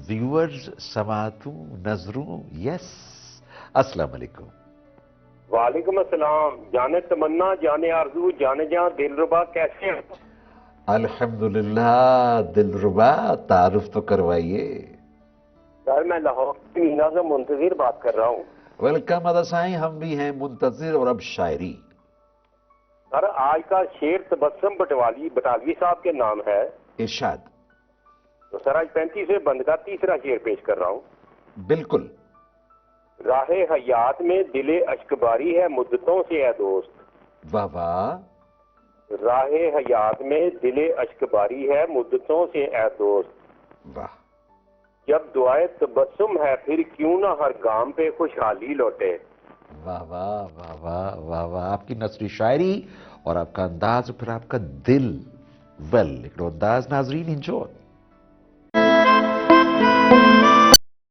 Viewers سماعتوں نظروں یس السلام علیکم. وعلیکم السلام. جانے تمنا، جانے آرزو، جانے جہاں دلربا، کیسے ہیں؟ الحمدللہ دلربا، تعارف تو کروائیے. سر میں لاہور کی مینا سے منتظر بات کر رہا ہوں. ویلکم اداسائیں، ہم بھی ہیں منتظر. اور اب شاعری. سر آج کا شعر تبسم بٹالوی صاحب کے نام ہے. ارشاد. تو سر آج 35ویں بند کا تیسرا شعر پیش کر رہا ہوں. بالکل. راہ حیات میں دل اشکباری ہے مدتوں سے اے دوست. واہ واہ. راہ حیات میں دل اشکباری ہے مدتوں سے اے دوست. واہ. جب دعائے تبسم ہے پھر کیوں نہ ہر گام پہ خوشحالی لوٹے. واہ واہ واہ واہ واہ واہ. آپ کی نثری شاعری اور آپ کا انداز اور پھر آپ کا دل. ویل ایک انداز ناظرین انجوائے.